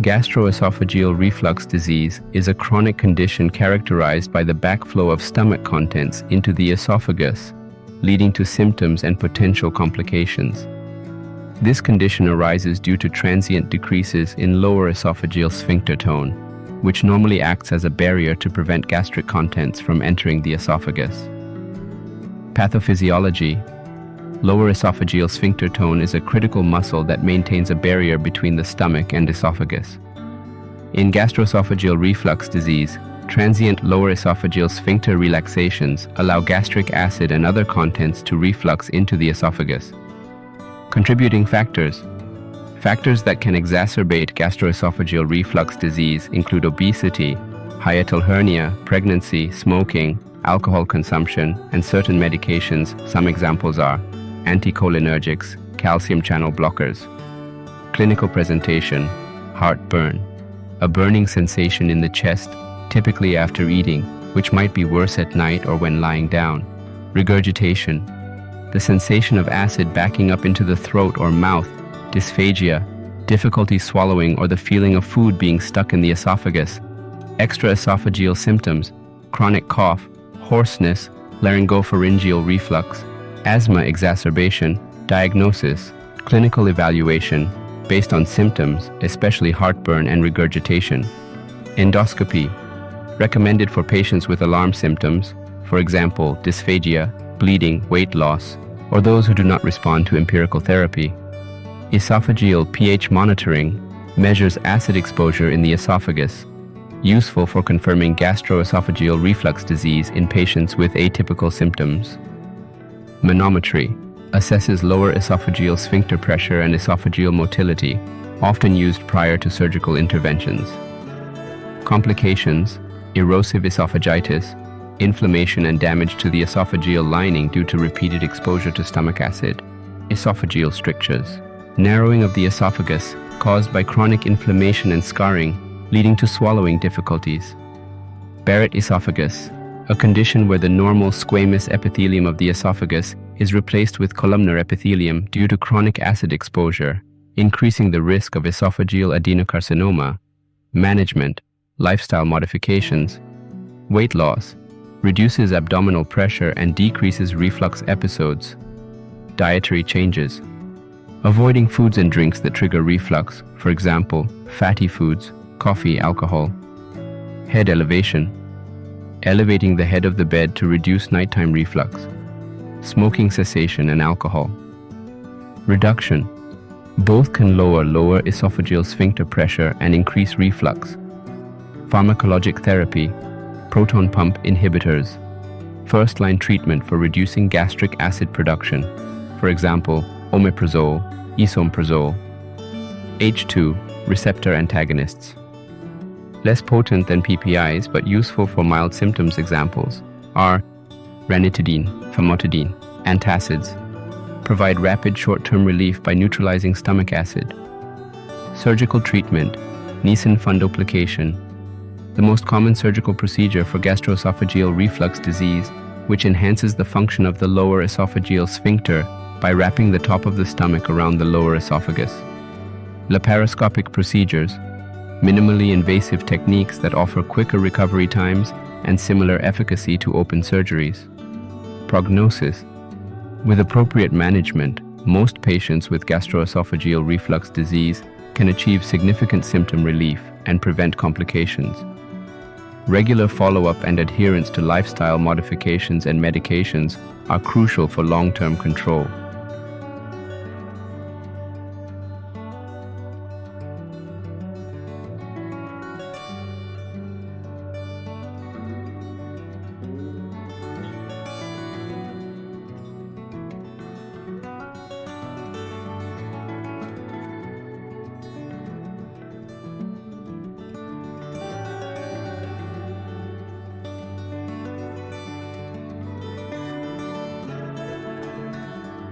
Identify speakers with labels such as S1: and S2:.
S1: Gastroesophageal reflux disease is a chronic condition characterized by the backflow of stomach contents into the esophagus, leading to symptoms and potential complications. This condition arises due to transient decreases in lower esophageal sphincter tone, which normally acts as a barrier to prevent gastric contents from entering the esophagus. Pathophysiology. Lower esophageal sphincter tone is a critical muscle that maintains a barrier between the stomach and esophagus. In gastroesophageal reflux disease, transient lower esophageal sphincter relaxations allow gastric acid and other contents to reflux into the esophagus. Contributing factors. Factors that can exacerbate gastroesophageal reflux disease include obesity, hiatal hernia, pregnancy, smoking, alcohol consumption, and certain medications. Some examples are anticholinergics, calcium channel blockers. Clinical presentation: heartburn, a burning sensation in the chest, typically after eating, which might be worse at night or when lying down. Regurgitation, the sensation of acid backing up into the throat or mouth. Dysphagia, difficulty swallowing or the feeling of food being stuck in the esophagus. Extraesophageal symptoms: chronic cough, hoarseness, laryngopharyngeal reflux. Asthma exacerbation. Diagnosis: clinical evaluation based on symptoms, especially heartburn and regurgitation. Endoscopy, recommended for patients with alarm symptoms, for example, dysphagia, bleeding, weight loss, or those who do not respond to empirical therapy. Esophageal pH monitoring measures acid exposure in the esophagus, useful for confirming gastroesophageal reflux disease in patients with atypical symptoms. Manometry assesses lower esophageal sphincter pressure and esophageal motility, often used prior to surgical interventions. Complications: erosive esophagitis, inflammation and damage to the esophageal lining due to repeated exposure to stomach acid. Esophageal strictures, narrowing of the esophagus caused by chronic inflammation and scarring, leading to swallowing difficulties. Barrett esophagus, a condition where the normal squamous epithelium of the esophagus is replaced with columnar epithelium due to chronic acid exposure, increasing the risk of esophageal adenocarcinoma. Management: lifestyle modifications. Weight loss, reduces abdominal pressure and decreases reflux episodes. Dietary changes, avoiding foods and drinks that trigger reflux, for example, fatty foods, coffee, alcohol. Head elevation, elevating the head of the bed to reduce nighttime reflux. Smoking cessation and alcohol. Reduction, both can lower esophageal sphincter pressure and increase reflux. Pharmacologic therapy, proton pump inhibitors, first-line treatment for reducing gastric acid production, for example, omeprazole, esomeprazole. H2 receptor antagonists, less potent than PPIs but useful for mild symptoms. Examples are ranitidine, famotidine, antacids, provide rapid short-term relief by neutralizing stomach acid. Surgical treatment, Nissen fundoplication, the most common surgical procedure for gastroesophageal reflux disease, which enhances the function of the lower esophageal sphincter by wrapping the top of the stomach around the lower esophagus. Laparoscopic procedures, minimally invasive techniques that offer quicker recovery times and similar efficacy to open surgeries. Prognosis: with appropriate management, most patients with gastroesophageal reflux disease can achieve significant symptom relief and prevent complications. Regular follow-up and adherence to lifestyle modifications and medications are crucial for long-term control.